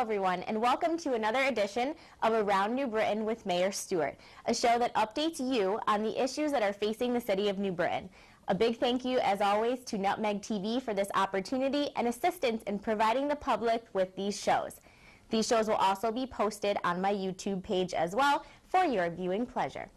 everyone, and welcome to another edition of Around New Britain with Mayor Stewart, a show that updates you on the issues that are facing the city of New Britain. A big thank you, as always, to Nutmeg TV for this opportunity and assistance in providing the public with these shows. These shows will also be posted on my YouTube page as well for your viewing pleasure.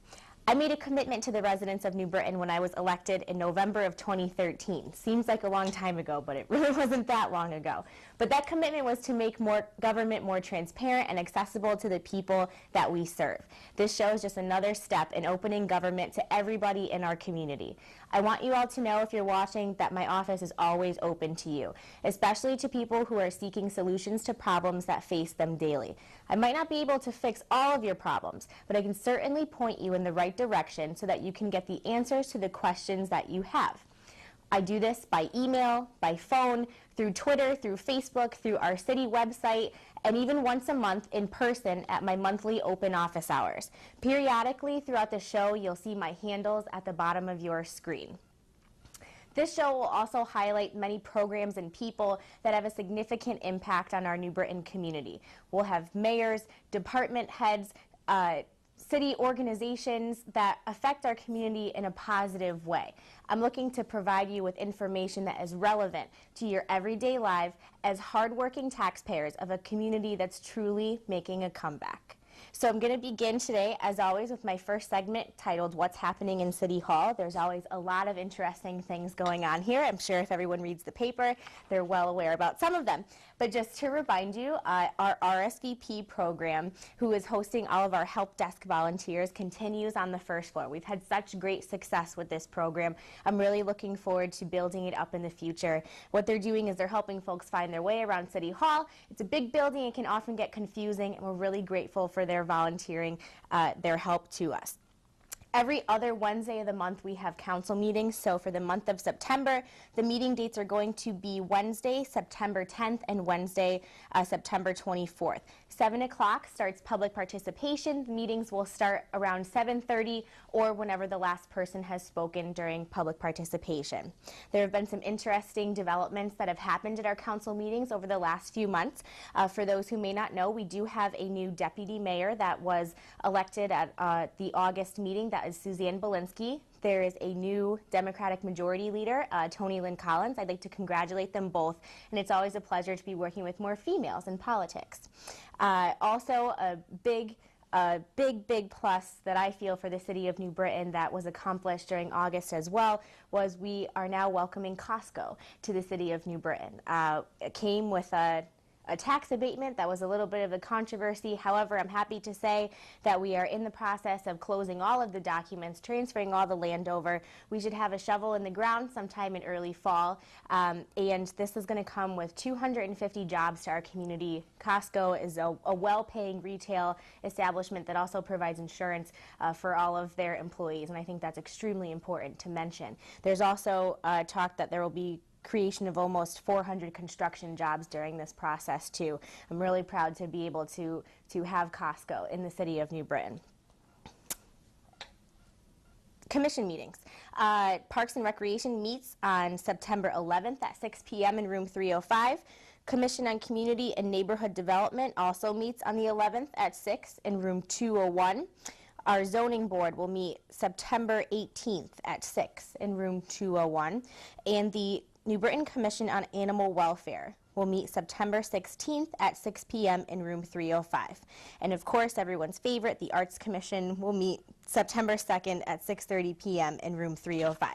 I made a commitment to the residents of New Britain when I was elected in November of 2013. Seems like a long time ago, but it really wasn't that long ago. But that commitment was to make government more transparent and accessible to the people that we serve. This show is just another step in opening government to everybody in our community. I want you all to know, if you're watching, that my office is always open to you, especially to people who are seeking solutions to problems that face them daily. I might not be able to fix all of your problems, but I can certainly point you in the right direction so that you can get the answers to the questions that you have. I do this by email, by phone, through Twitter, through Facebook, through our city website, and even once a month in person at my monthly open office hours. Periodically throughout the show, you'll see my handles at the bottom of your screen. This show will also highlight many programs and people that have a significant impact on our New Britain community. We'll have mayors, department heads, city organizations that affect our community in a positive way. I'm looking to provide you with information that is relevant to your everyday life as hardworking taxpayers of a community that's truly making a comeback. So I'm going to begin today, as always, with my first segment titled What's Happening in City Hall. There's always a lot of interesting things going on here. I'm sure if everyone reads the paper, they're well aware about some of them. But just to remind you, our RSVP program, who is hosting all of our help desk volunteers, continues on the first floor. We've had such great success with this program. I'm really looking forward to building it up in the future. What they're doing is they're helping folks find their way around City Hall. It's a big building. It can often get confusing, and we're really grateful for their volunteering, their help to us. Every other Wednesday of the month we have council meetings. So for the month of September, the meeting dates are going to be Wednesday, September 10th and Wednesday, September 24th. 7 o'clock starts public participation. The meetings will start around 7:30 or whenever the last person has spoken during public participation. There have been some interesting developments that have happened at our council meetings over the last few months. For those who may not know, we do have a new deputy mayor that was elected at the August meeting. That is Suzanne Belinsky. There is a new Democratic Majority Leader, Tony Lynn Collins. I'd like to congratulate them both, and it's always a pleasure to be working with more females in politics. Also, a big plus that I feel for the city of New Britain that was accomplished during August as well was we are now welcoming Costco to the city of New Britain. It came with a tax abatement that was a little bit of a controversy. However, I'm happy to say that we are in the process of closing all of the documents, transferring all the land over. We should have a shovel in the ground sometime in early fall, and this is going to come with 250 jobs to our community. Costco is a well-paying retail establishment that also provides insurance for all of their employees, and I think that's extremely important to mention. There's also talk that there will be creation of almost 400 construction jobs during this process too. I'm really proud to be able to have Costco in the city of New Britain. Commission meetings. Parks and Recreation meets on September 11th at 6 p.m. in room 305. Commission on Community and Neighborhood Development also meets on the 11th at 6 in room 201. Our zoning board will meet September 18th at 6 in room 201. And the New Britain Commission on Animal Welfare will meet September 16th at 6 p.m. in room 305. And of course, everyone's favorite, the Arts Commission, will meet September 2nd at 6:30 p.m. in room 305.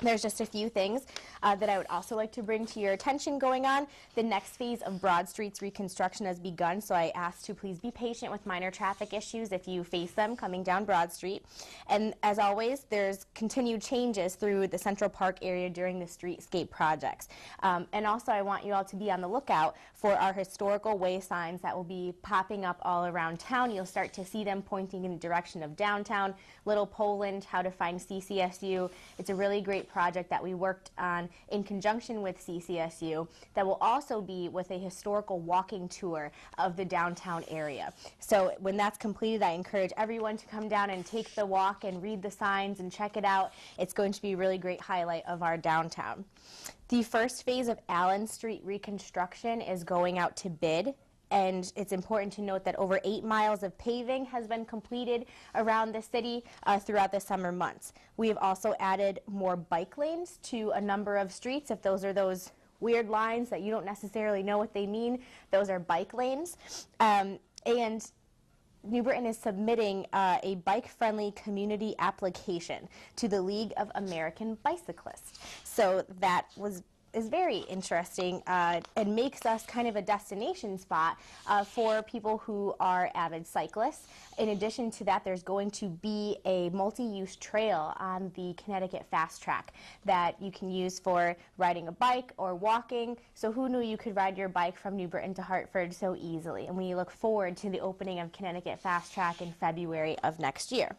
There's just a few things that I would also like to bring to your attention going on. The next phase of Broad Street's reconstruction has begun, so I ask to please be patient with minor traffic issues if you face them coming down Broad Street. And as always, there's continued changes through the Central Park area during the streetscape projects. And also I want you all to be on the lookout for our historical way signs that will be popping up all around town. You'll start to see them pointing in the direction of downtown, Little Poland, how to find CCSU. It's a really great project that we worked on in conjunction with CCSU that will also be with a historical walking tour of the downtown area. So when that's completed, I encourage everyone to come down and take the walk and read the signs and check it out. It's going to be a really great highlight of our downtown. The first phase of Allen Street reconstruction is going out to bid And it's important to note that over 8 miles of paving has been completed around the city throughout the summer months. We have also added more bike lanes to a number of streets. If those are those weird lines that you don't necessarily know what they mean, those are bike lanes. And New Britain is submitting a bike-friendly community application to the League of American Bicyclists. So that is very interesting and makes us kind of a destination spot for people who are avid cyclists. In addition to that, there's going to be a multi-use trail on the Connecticut Fast Track that you can use for riding a bike or walking. So who knew you could ride your bike from New Britain to Hartford so easily? And we look forward to the opening of Connecticut Fast Track in February of next year.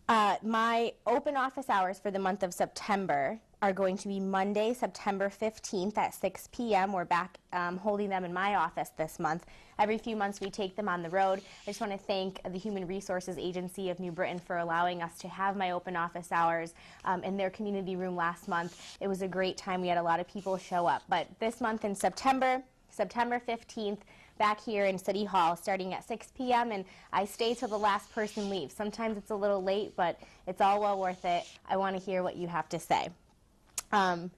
My open office hours for the month of September are going to be Monday, September 15th at 6 p.m. We're back holding them in my office this month. Every few months we take them on the road. I just want to thank the Human Resources Agency of New Britain for allowing us to have my open office hours in their community room last month. It was a great time. We had a lot of people show up. But this month in September, September 15th, back here in City Hall starting at 6 p.m. and I stay till the last person leaves. Sometimes it's a little late, but it's all well worth it. I want to hear what you have to say. I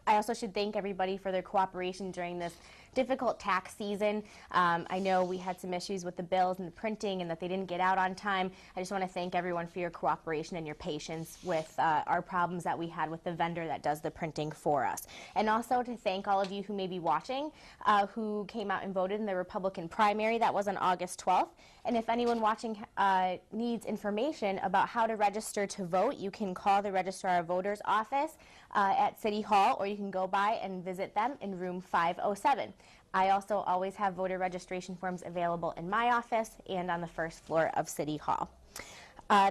also should thank everybody for their cooperation during this difficult tax season. I know we had some issues with the bills and the printing and that they didn't get out on time. I just want to thank everyone for your cooperation and your patience with our problems that we had with the vendor that does the printing for us. And also to thank all of you who may be watching who came out and voted in the Republican primary. That was on August 12th. And if anyone watching needs information about how to register to vote, you can call the Registrar of Voters office at City Hall, or you can go by and visit them in room 507. I also always have voter registration forms available in my office and on the first floor of City Hall.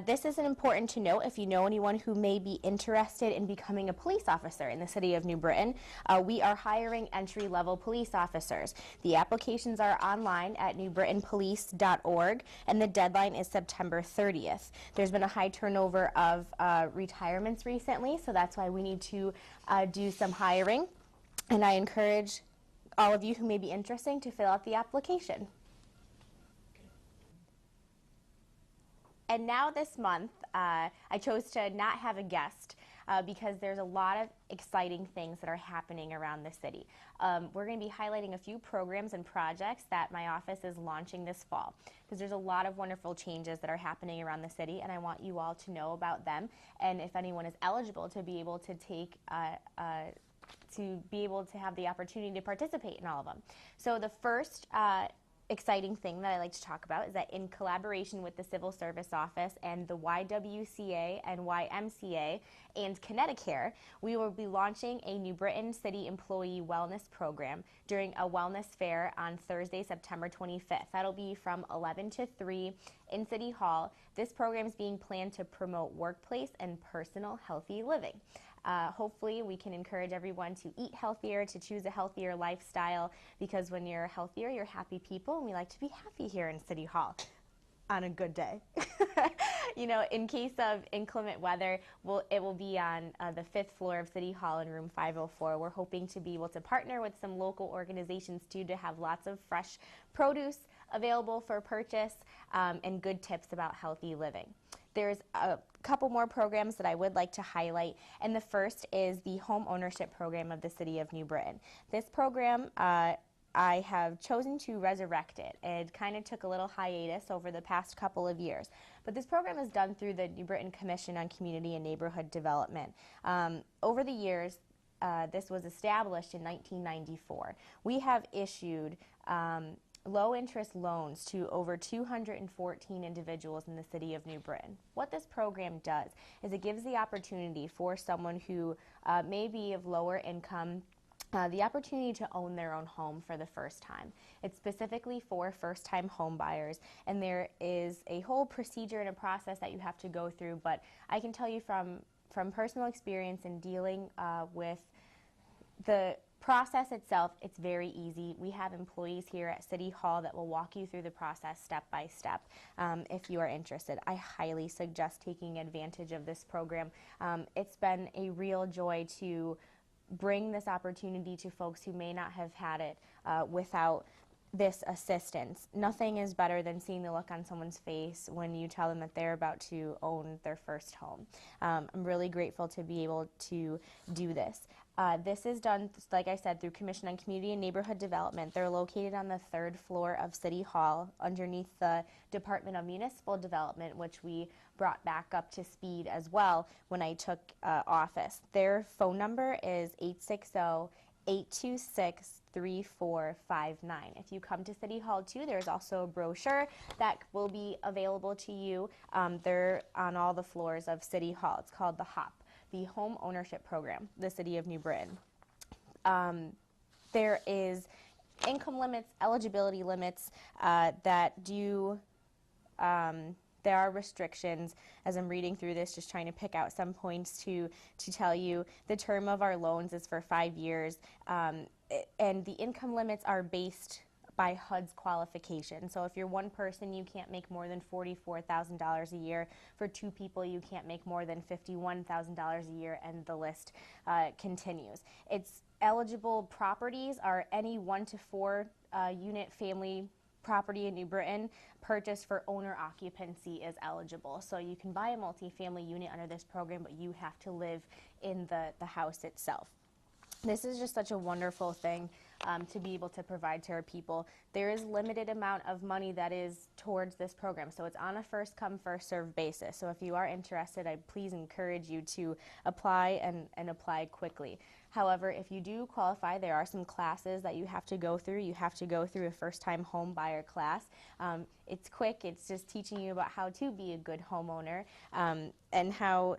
This is important to note if you know anyone who may be interested in becoming a police officer in the city of New Britain. We are hiring entry-level police officers. The applications are online at newbritainpolice.org, and the deadline is September 30th. There's been a high turnover of retirements recently, so that's why we need to do some hiring. And I encourage all of you who may be interested to fill out the application. And now this month, I chose to not have a guest because there's a lot of exciting things that are happening around the city. We're going to be highlighting a few programs and projects that my office is launching this fall, because there's a lot of wonderful changes that are happening around the city, and I want you all to know about them, and if anyone is eligible to be able to take to have the opportunity to participate in all of them. So the first exciting thing that I like to talk about is that in collaboration with the Civil Service Office and the YWCA and YMCA and Connecticut, we will be launching a New Britain City Employee Wellness Program during a wellness fair on Thursday, September 25th. That'll be from 11 to 3 in City Hall. This program is being planned to promote workplace and personal healthy living. Hopefully we can encourage everyone to eat healthier, to choose a healthier lifestyle, because when you're healthier, you're happy people, and we like to be happy here in City Hall on a good day. You know, in case of inclement weather, it will be on the 5th floor of City Hall in room 504. We're hoping to be able to partner with some local organizations too to have lots of fresh produce available for purchase and good tips about healthy living. There's a couple more programs that I would like to highlight, and the first is the home ownership program of the City of New Britain. This program, I have chosen to resurrect it. It kind of took a little hiatus over the past couple of years, but this program is done through the New Britain Commission on Community and Neighborhood Development. Over the years, this was established in 1994. We have issued low-interest loans to over 214 individuals in the city of New Britain. What this program does is it gives the opportunity for someone who may be of lower income the opportunity to own their own home for the first time. It's specifically for first-time home buyers, and there is a whole procedure and a process that you have to go through, but I can tell you from personal experience in dealing with the process itself, it's very easy. We have employees here at City Hall that will walk you through the process step by step. If you are interested, I highly suggest taking advantage of this program. It's been a real joy to bring this opportunity to folks who may not have had it without this assistance. Nothing is better than seeing the look on someone's face when you tell them that they're about to own their first home. I'm really grateful to be able to do this. This is done, like I said, through Commission on Community and Neighborhood Development. They're located on the 3rd floor of City Hall underneath the Department of Municipal Development, which we brought back up to speed as well when I took office. Their phone number is 860-826-3459. If you come to City Hall too, there's also a brochure that will be available to you. They're on all the floors of City Hall. It's called the HOP, the Home Ownership Program, the City of New Britain. There is income limits, eligibility limits that do, there are restrictions. As I'm reading through this, just trying to pick out some points to tell you. The term of our loans is for 5 years, and the income limits are based by HUD's qualification. So if you're one person, you can't make more than $44,000 a year. For 2 people, you can't make more than $51,000 a year, and the list continues. It's eligible properties are any 1 to 4 unit family property in New Britain purchased for owner occupancy is eligible. So you can buy a multifamily unit under this program, but you have to live in the house itself. This is just such a wonderful thing to be able to provide to our people. There is limited amount of money that is towards this program, so it's on a first come, first served basis. So if you are interested, I please encourage you to apply and apply quickly. However, if you do qualify, there are some classes that you have to go through. You have to go through a first-time home buyer class. It's quick. It's just teaching you about how to be a good homeowner and how,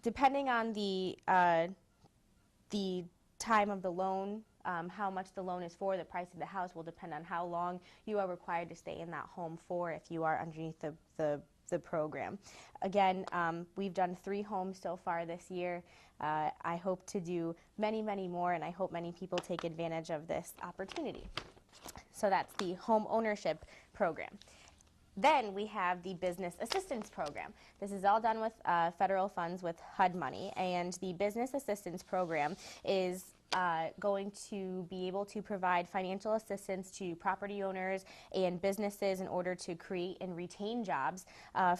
depending on the time of the loan, how much the loan is for, the price of the house will depend on how long you are required to stay in that home for if you are underneath the program. Again, we've done 3 homes so far this year. I hope to do many, many more, and I hope many people take advantage of this opportunity. So that's the home ownership program. Then we have the Business Assistance Program. This is all done with federal funds with HUD money, and the Business Assistance Program is going to be able to provide financial assistance to property owners and businesses in order to create and retain jobs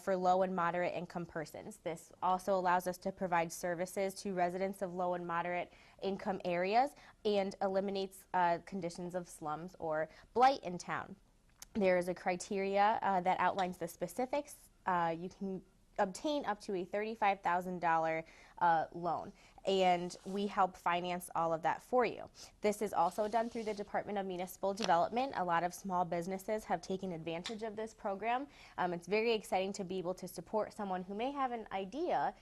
for low and moderate income persons. This also allows us to provide services to residents of low and moderate income areas and eliminates conditions of slums or blight in town. There is a criteria that outlines the specifics. You can obtain up to a $35,000 loan, and we help finance all of that for you. This is also done through the Department of Municipal Development. A lot of small businesses have taken advantage of this program. It's very exciting to be able to support someone who may have an idea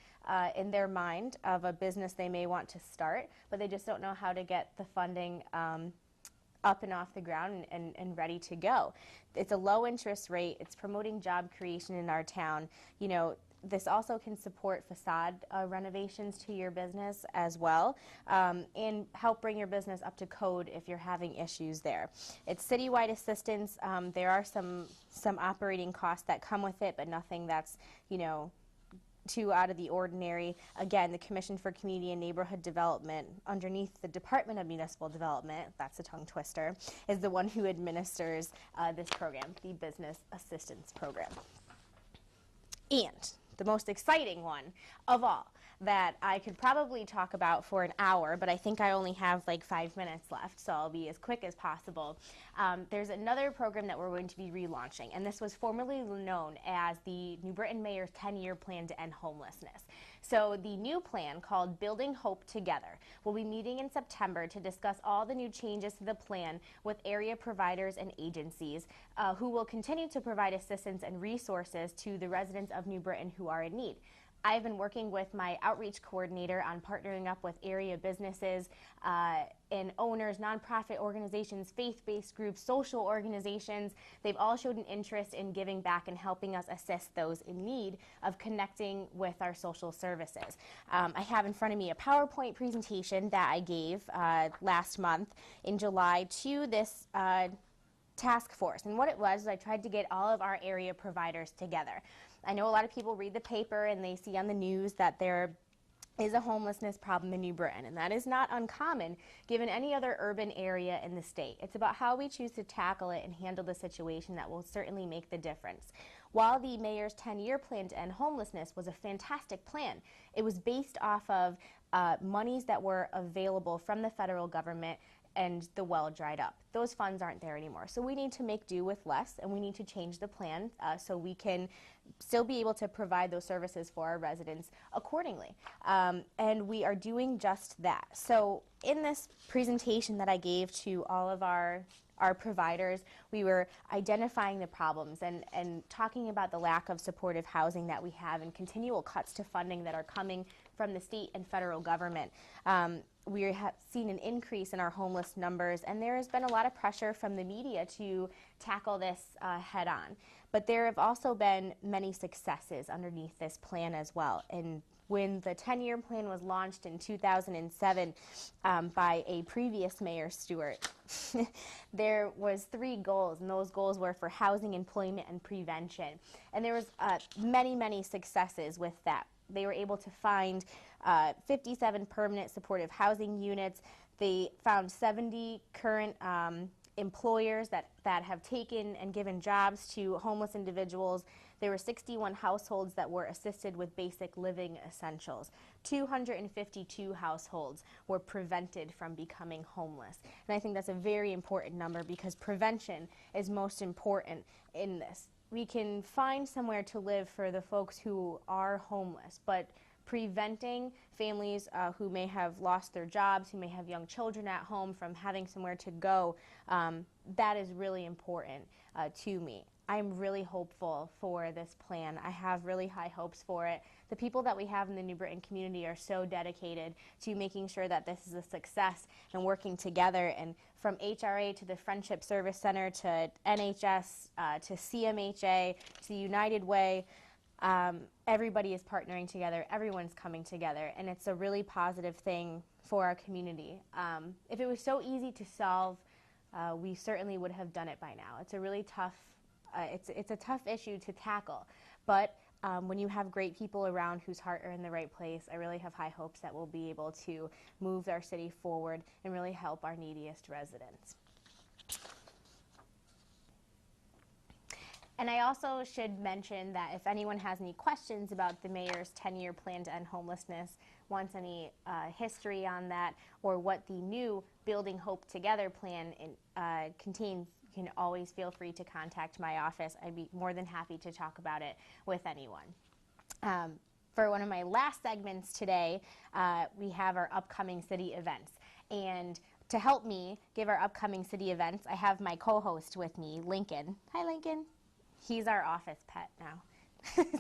in their mind of a business they may want to start, but they just don't know how to get the funding up and off the ground and ready to go. It's a low interest rate. It's promoting job creation in our town. You know, this also can support facade renovations to your business as well, and help bring your business up to code if you're having issues there. It's citywide assistance. There are some operating costs that come with it, but nothing that's, you know, too out of the ordinary. Again, the Commission for Community and Neighborhood Development, underneath the Department of Municipal Development, that's a tongue twister, is the one who administers this program, the Business Assistance Program. And the most exciting one of all that I could probably talk about for an hour, but I think I only have like 5 minutes left, so I'll be as quick as possible. There's another program that we're going to be relaunching, and this was formerly known as the New Britain Mayor's 10-year plan to end homelessness. So the new plan, called Building Hope Together, will be meeting in September to discuss all the new changes to the plan with area providers and agencies who will continue to provide assistance and resources to the residents of New Britain who are in need. I've been working with my outreach coordinator on partnering up with area businesses and owners, nonprofit organizations, faith-based groups, social organizations. They've all showed an interest in giving back and helping us assist those in need of connecting with our social services. I have in front of me a PowerPoint presentation that I gave last month in July to this task force. And what it was is I tried to get all of our area providers together. I know a lot of people read the paper and they see on the news that there is a homelessness problem in New Britain, and that is not uncommon given any other urban area in the state. It's about how we choose to tackle it and handle the situation that will certainly make the difference. While the mayor's 10-year plan to end homelessness was a fantastic plan, it was based off of monies that were available from the federal government, and the well dried up. Those funds aren't there anymore. So we need to make do with less, and we need to change the plan so we can still be able to provide those services for our residents accordingly. And we are doing just that. So in this presentation that I gave to all of our providers, we were identifying the problems and talking about the lack of supportive housing that we have and continual cuts to funding that are coming from the state and federal government. We have seen an increase in our homeless numbers, and there has been a lot of pressure from the media to tackle this head on. But there have also been many successes underneath this plan as well. And when the 10-year plan was launched in 2007 by a previous Mayor Stewart, there was 3 goals, and those goals were for housing, employment, and prevention. And there was many successes with that. They were able to find 57 permanent supportive housing units. They found 70 current employers that have taken and given jobs to homeless individuals. There were 61 households that were assisted with basic living essentials. 252 households were prevented from becoming homeless. And I think that's a very important number because prevention is most important in this. We can find somewhere to live for the folks who are homeless, but preventing families who may have lost their jobs, who may have young children at home from having somewhere to go, that is really important to me. I'm really hopeful for this plan. I have really high hopes for it. The people that we have in the New Britain community are so dedicated to making sure that this is a success and working together. And from HRA to the Friendship Service Center to NHS to CMHA to United Way, everybody is partnering together. Everyone's coming together, and it's a really positive thing for our community. If it was so easy to solve, we certainly would have done it by now. It's a really tough it's a tough issue to tackle, but when you have great people around whose heart are in the right place, I really have high hopes that we'll be able to move our city forward and really help our neediest residents. And I also should mention that if anyone has any questions about the mayor's 10-year plan to end homelessness, wants any history on that, or what the new Building Hope Together plan contains, you can always feel free to contact my office. I'd be more than happy to talk about it with anyone. For one of my last segments today, we have our upcoming city events. And to help me give our upcoming city events, I have my co-host with me, Lincoln. Hi, Lincoln. He's our office pet now.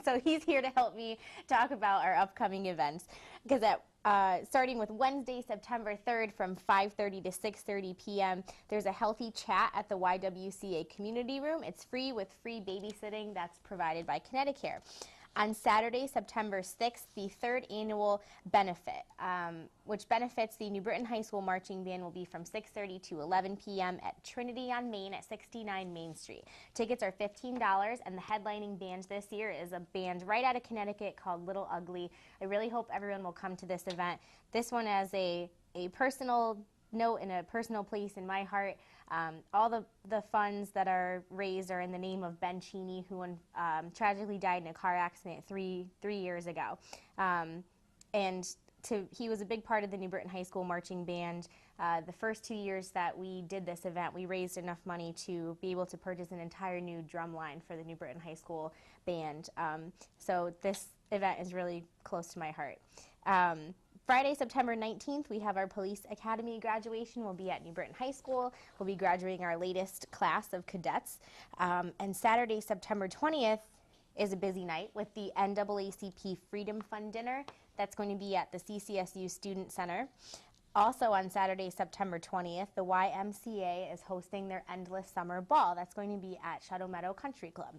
So he's here to help me talk about our upcoming events. Because starting with Wednesday, September 3rd from 5:30 to 6:30 p.m., there's a healthy chat at the YWCA Community Room. It's free with free babysitting that's provided by Connecticut. On Saturday, September 6th, the 3rd annual benefit, which benefits the New Britain High School Marching Band, will be from 6:30 to 11 p.m. at Trinity on Main at 69 Main Street. Tickets are $15, and the headlining band this year is a band right out of Connecticut called Little Ugly. I really hope everyone will come to this event. This one has a personal note and a personal place in my heart. All the funds that are raised are in the name of Ben Cheney, who tragically died in a car accident three years ago. He was a big part of the New Britain High School Marching Band. The first 2 years that we did this event, we raised enough money to be able to purchase an entire new drum line for the New Britain High School Band. So this event is really close to my heart. Friday, September 19th, we have our Police Academy graduation. We'll be at New Britain High School. We'll be graduating our latest class of cadets. And Saturday, September 20th is a busy night with the NAACP Freedom Fund Dinner. That's going to be at the CCSU Student Center. Also on Saturday, September 20th, the YMCA is hosting their Endless Summer Ball. That's going to be at Shadow Meadow Country Club.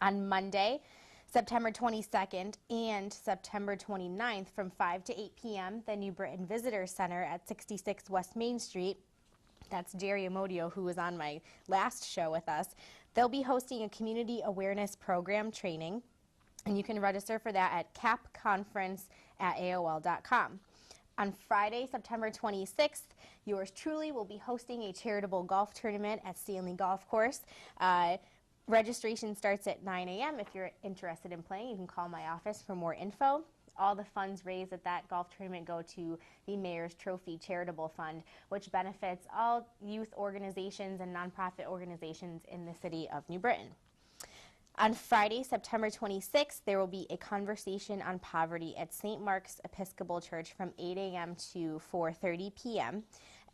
On Monday, September 22nd and September 29th from 5 to 8 p.m., the New Britain Visitor Center at 66 West Main Street. That's Jerry Amodio, who was on my last show with us. They'll be hosting a community awareness program training, and you can register for that at capconference @aol.com. On Friday, September 26th, yours truly will be hosting a charitable golf tournament at Stanley Golf Course. Registration starts at 9 a.m. If you're interested in playing, you can call my office for more info. All the funds raised at that golf tournament go to the Mayor's Trophy Charitable Fund, which benefits all youth organizations and nonprofit organizations in the city of New Britain. On Friday, September 26th, there will be a conversation on poverty at St. Mark's Episcopal Church from 8 a.m. to 4:30 p.m.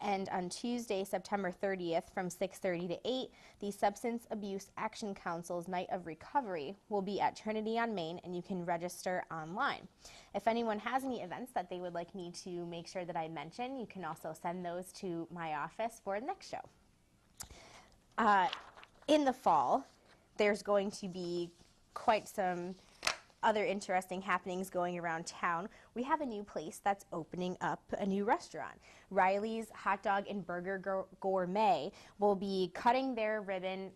And on Tuesday, September 30th, from 6:30 to 8, the Substance Abuse Action Council's Night of Recovery will be at Trinity on Main, and you can register online. If anyone has any events that they would like me to make sure that I mention, you can also send those to my office for the next show. In the fall, there's going to be quite some other interesting happenings going around town. We have a new place that's opening up, a new restaurant. Riley's Hot Dog and Burger Gourmet will be cutting their ribbon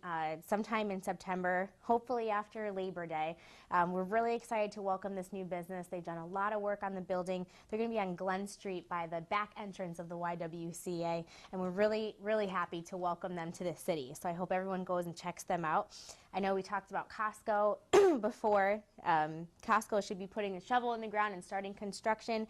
sometime in September, hopefully after Labor Day. We're really excited to welcome this new business. They've done a lot of work on the building. They're going to be on Glen Street by the back entrance of the YWCA, and we're really, really happy to welcome them to the city. So I hope everyone goes and checks them out. I know we talked about Costco before. Costco should be putting a shovel in the ground and starting construction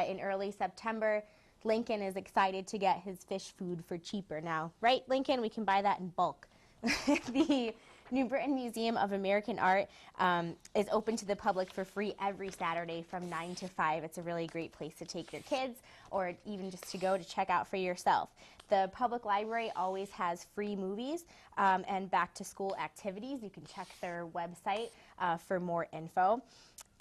in early September. Lincoln is excited to get his fish food for cheaper now. Right, Lincoln? We can buy that in bulk. The New Britain Museum of American Art is open to the public for free every Saturday from 9 to 5. It's a really great place to take your kids or even just to go to check out for yourself. The public library always has free movies and back-to-school activities. You can check their website for more info.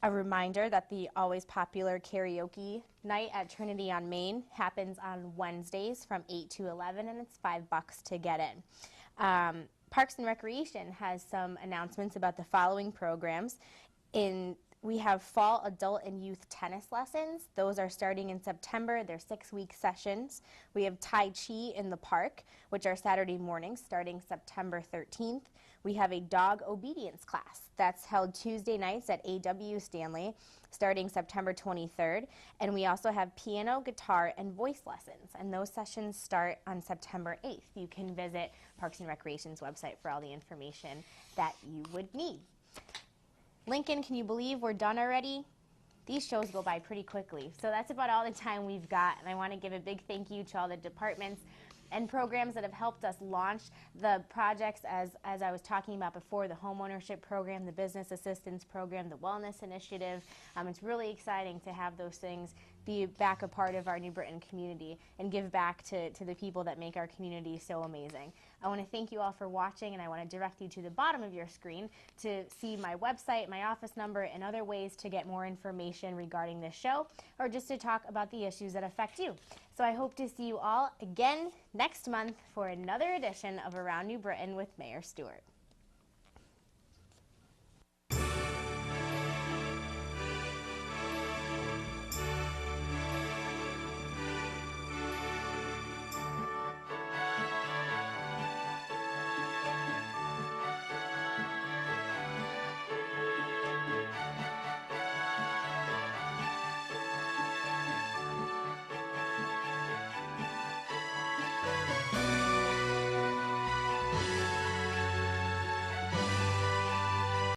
A reminder that the always popular karaoke night at Trinity on Main happens on Wednesdays from 8 to 11, and it's $5 to get in. Parks and Recreation has some announcements about the following programs. We have fall adult and youth tennis lessons. Those are starting in September. They're 6-week sessions. We have Tai Chi in the park, which are Saturday mornings starting September 13th. We have a dog obedience class that's held Tuesday nights at AW Stanley starting September 23rd. And we also have piano, guitar, and voice lessons. And those sessions start on September 8th. You can visit Parks and Recreation's website for all the information that you would need. Lincoln, can you believe we're done already? These shows go by pretty quickly. So that's about all the time we've got. And I want to give a big thank you to all the departments and programs that have helped us launch the projects as I was talking about before, the homeownership program, the business assistance program, the wellness initiative. It's really exciting to have those things be back a part of our New Britain community and give back to the people that make our community so amazing. I want to thank you all for watching, and I want to direct you to the bottom of your screen to see my website, my office number, and other ways to get more information regarding this show or just to talk about the issues that affect you. So I hope to see you all again next month for another edition of Around New Britain with Mayor Stewart.